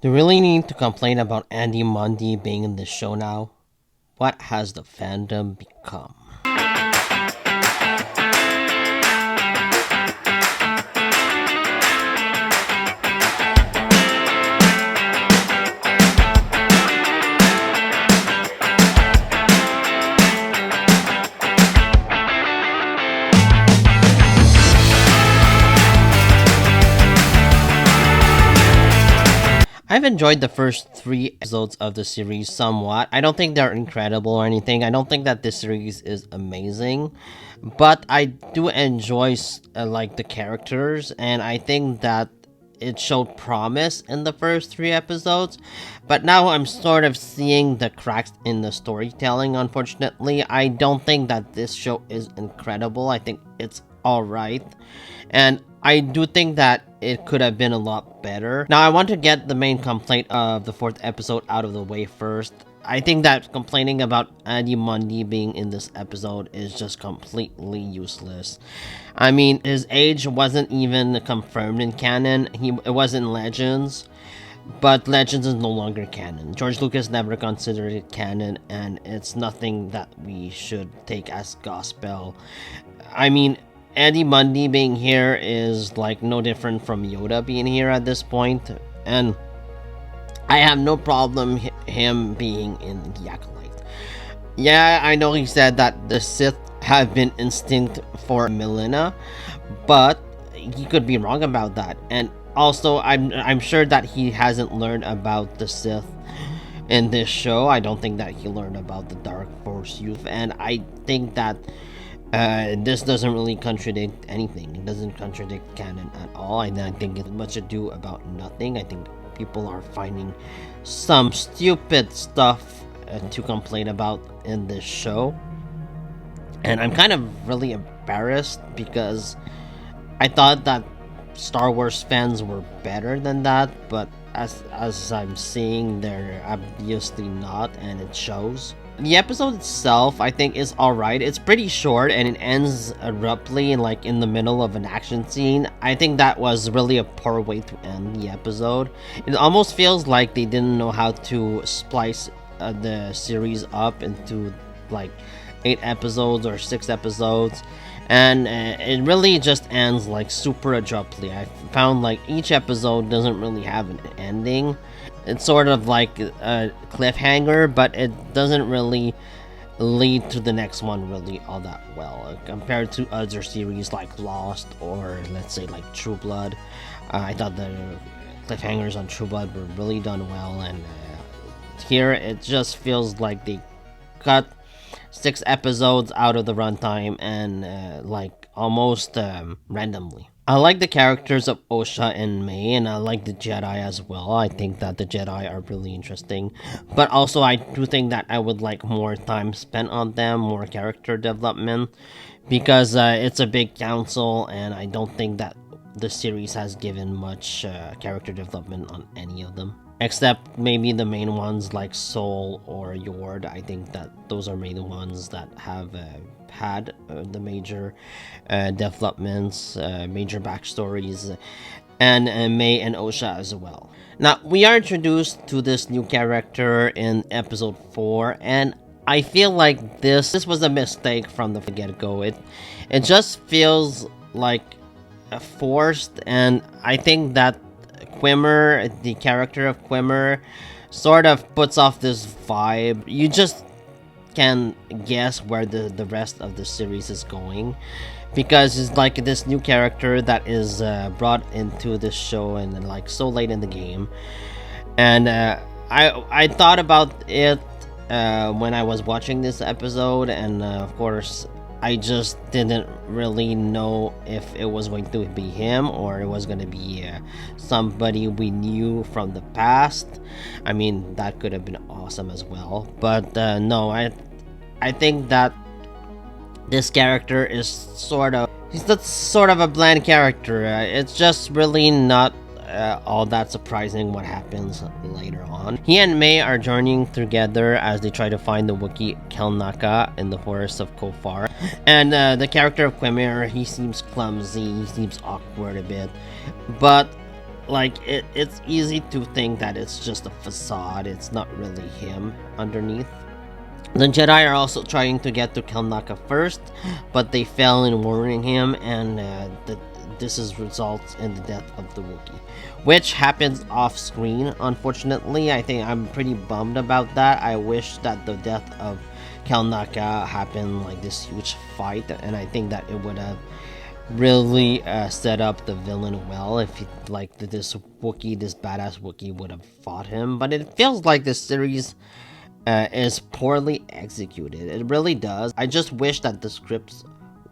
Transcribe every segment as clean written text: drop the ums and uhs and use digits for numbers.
Do we really need to complain about Adi Mundi being in this show now? What has the fandom become? I've enjoyed the first three episodes of the series somewhat. I don't think they're incredible or anything. I don't think that this series is amazing, but I do enjoy like the characters, and I think that it showed promise in the first three episodes. But now I'm sort of seeing the cracks in the storytelling. Unfortunately, I don't think that this show is incredible. I think it's all right, and I do think that it could have been a lot better. Now, I want to get the main complaint of the fourth episode out of the way first. I think that complaining about Adi Mundi being in this episode is just completely useless. I mean, his age wasn't even confirmed in canon. It was in Legends, but Legends is no longer canon. George Lucas never considered it canon, and it's nothing that we should take as gospel. I mean, Adi Mundi being here is like no different from Yoda being here at this point, and I have no problem him being in the Acolyte. Yeah, I know he said that the Sith have been extinct for millennia, but he could be wrong about that. And also, I'm sure that he hasn't learned about the Sith in this show. I don't think that he learned about the Dark Force youth, and I think that this doesn't really contradict anything. It doesn't contradict canon at all. I think it's much ado about nothing. I think people are finding some stupid stuff to complain about in this show. And I'm kind of really embarrassed because I thought that Star Wars fans were better than that, but as I'm seeing, they're obviously not, and it shows. The episode itself, I think, is alright. It's pretty short and it ends abruptly, like in the middle of an action scene. I think that was really a poor way to end the episode. It almost feels like they didn't know how to splice the series up into like 8 episodes or 6 episodes, and it really just ends like super abruptly. I found like each episode doesn't really have an ending. It's sort of like a cliffhanger, but it doesn't really lead to the next one really all that well compared to other series like Lost or let's say like True Blood. I thought the cliffhangers on True Blood were really done well, and here it just feels like they cut 6 episodes out of the runtime and like almost randomly. I like the characters of Osha and May, and I like the Jedi as well. I think that the Jedi are really interesting, but also I do think that I would like more time spent on them, more character development, because it's a big council, and I don't think that the series has given much character development on any of them. Except maybe the main ones like Soul or Yord. I think that those are maybe the ones that have had the major developments, major backstories, and May and Osha as well. Now, we are introduced to this new character in episode 4, and I feel like this was a mistake from the get-go. It just feels like forced, and I think that Quimmer, the character of Quimmer, sort of puts off this vibe. You just can guess where the rest of the series is going, because it's like this new character that is brought into this show and like so late in the game. And I thought about it when I was watching this episode, and of course I just didn't really know if it was going to be him or it was going to be somebody we knew from the past. I mean, that could have been awesome as well. But no, I think that this character is he's not sort of a bland character. It's just really not all that surprising what happens later on. He and May are journeying together as they try to find the Wookiee Kelnaka in the forests of Kofar. And the character of Quimera, he seems clumsy, he seems awkward a bit. But like it's easy to think that it's just a facade. It's not really him underneath. The Jedi are also trying to get to Kelnaka first, but they fail in warning him, and this is results in the death of the Wookiee, which happens off screen. Unfortunately, I think I'm pretty bummed about that. I wish that the death of Kelnaka happened like this huge fight, and I think that it would have really set up the villain well if he, like this Wookiee, this badass Wookiee would have fought him. But it feels like this series is poorly executed. It really does. I just wish that the scripts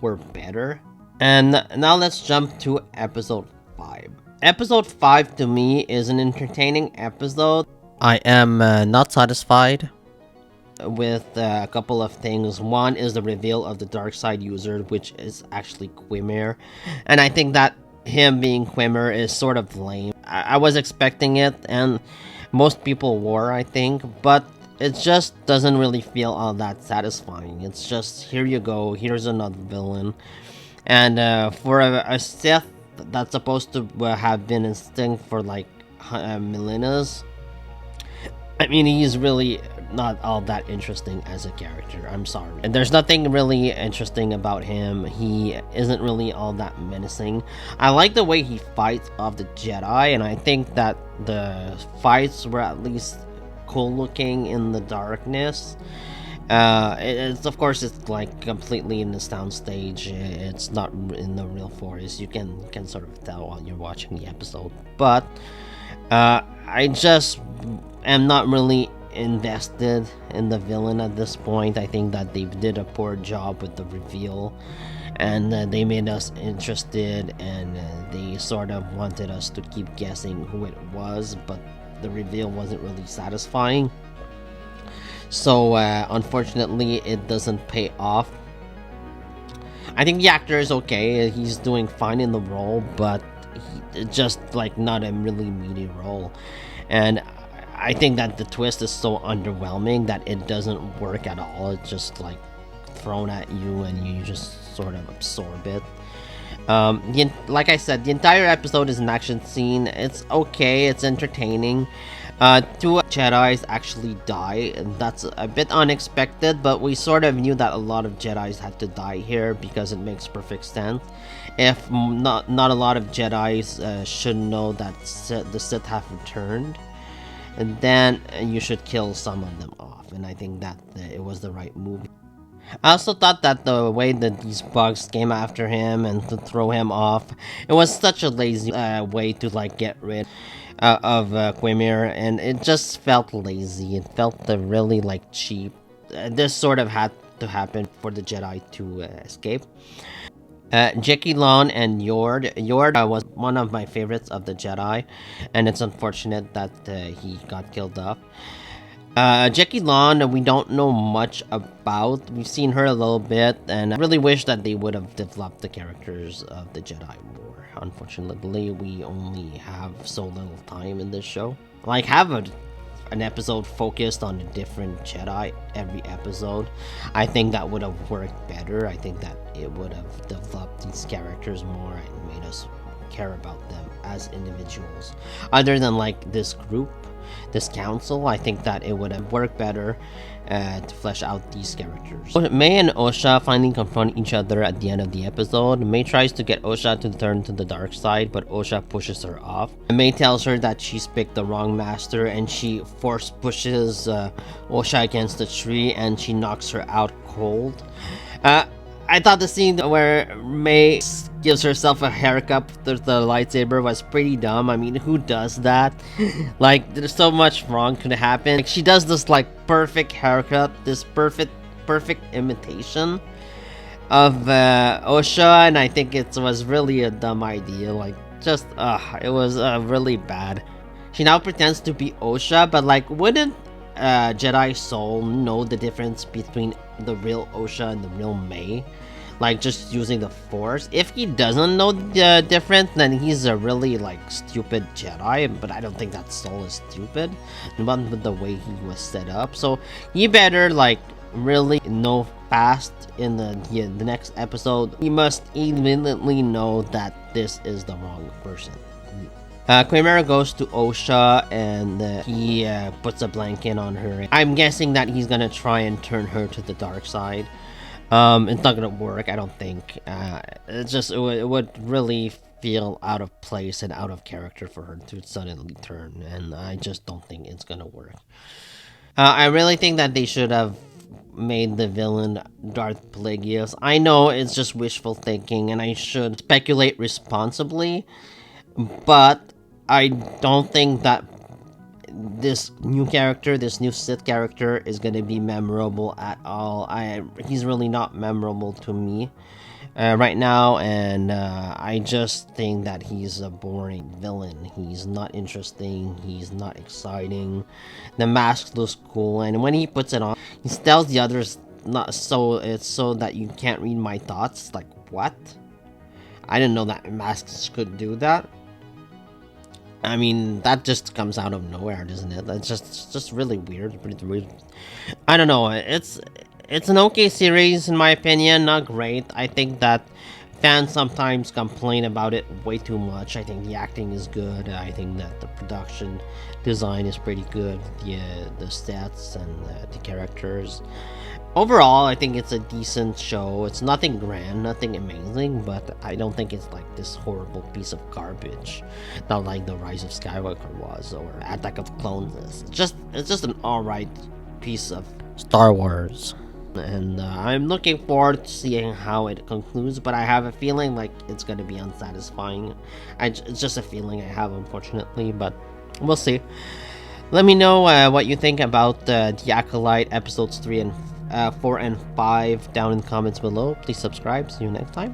were better. And now let's jump to episode 5. Episode 5 to me is an entertaining episode. I am not satisfied with a couple of things. One is the reveal of the dark side user, which is actually Quimir, and I think that him being Quimir is sort of lame. I was expecting it, and most people were, I think, but it just doesn't really feel all that satisfying. It's just, here you go, here's another villain. And for a Sith that's supposed to have been instinct for like millennia, I mean, he's really not all that interesting as a character. I'm sorry. And there's nothing really interesting about him. He isn't really all that menacing. I like the way he fights off the Jedi, and I think that the fights were at least cool looking in the darkness. It's of course it's like completely in the sound stage. It's not in the real forest. You can sort of tell while you're watching the episode, but I just am not really invested in the villain at this point. I think that they did a poor job with the reveal, and they made us interested, and they sort of wanted us to keep guessing who it was, but the reveal wasn't really satisfying. So unfortunately, it doesn't pay off. I think the actor is okay. He's doing fine in the role, but just like not a really meaty role. And I think that the twist is so underwhelming that it doesn't work at all. It's just like thrown at you, and you just sort of absorb it. Like I said, the entire episode is an action scene. It's okay. It's entertaining. 2 Jedis actually die, and that's a bit unexpected, but we sort of knew that a lot of Jedis had to die here because it makes perfect sense. If not a lot of Jedis should know that the Sith have returned, and then you should kill some of them off, and I think that it was the right move. I also thought that the way that these bugs came after him and to throw him off, it was such a lazy way to like get rid of Quimir, and it just felt lazy. It felt really like cheap. This sort of had to happen for the Jedi to escape. Jackie Lon and Yord. Yord was one of my favorites of the Jedi, and it's unfortunate that he got killed off. Jackie Lon, we don't know much about. We've seen her a little bit, and I really wish that they would have developed the characters of the Jedi more. Unfortunately, we only have so little time in this show. Like, have an episode focused on a different Jedi every episode. I think that would have worked better. I think that it would have developed these characters more and made us care about them as individuals. Other than like this group, this council, I think that it would have worked better to flesh out these characters. May and Osha finally confront each other at the end of the episode. May tries to get Osha to turn to the dark side, but Osha pushes her off. May tells her that she's picked the wrong master, and she force pushes Osha against the tree, and she knocks her out cold. I thought the scene where May gives herself a haircut with the lightsaber was pretty dumb. I mean, who does that? Like, there's so much wrong could happen. Like, she does this like perfect haircut, this perfect imitation of Osha, and I think it was really a dumb idea. Like, just it was really bad. She now pretends to be Osha, but like, wouldn't Jedi Soul know the difference between the real Osha and the real May? Like, just using the Force. If he doesn't know the difference, then he's a really like stupid Jedi. But I don't think that Soul is stupid, not with the way he was set up. So he better like really know fast in the next episode. He must immediately know that this is the wrong person. Quimera goes to Osha and he puts a blanket on her. I'm guessing that he's gonna try and turn her to the dark side. It's not gonna work, I don't think. It would really feel out of place and out of character for her to suddenly turn, and I just don't think it's gonna work. I really think that they should have made the villain Darth Plagueis. I know it's just wishful thinking, and I should speculate responsibly, but I don't think that this new character, this new Sith character, is gonna be memorable at all. He's really not memorable to me right now, and I just think that he's a boring villain. He's not interesting. He's not exciting. The mask looks cool, and when he puts it on, he tells the others not so it's so that you can't read my thoughts. Like what? I didn't know that masks could do that. I mean, that just comes out of nowhere, doesn't it? It's just really weird. Pretty weird. I don't know. It's an okay series in my opinion. Not great. I think that fans sometimes complain about it way too much. I think the acting is good. I think that the production design is pretty good. The stats and the characters. Overall, I think it's a decent show. It's nothing grand, nothing amazing, but I don't think it's like this horrible piece of garbage, not like The Rise of Skywalker was or Attack of the Clones is. It's just an alright piece of Star Wars, and I'm looking forward to seeing how it concludes. But I have a feeling like it's gonna be unsatisfying. It's just a feeling I have, unfortunately, but we'll see. Let me know what you think about the Acolyte episodes 4 and 5 down in the comments below. Please subscribe. See you next time.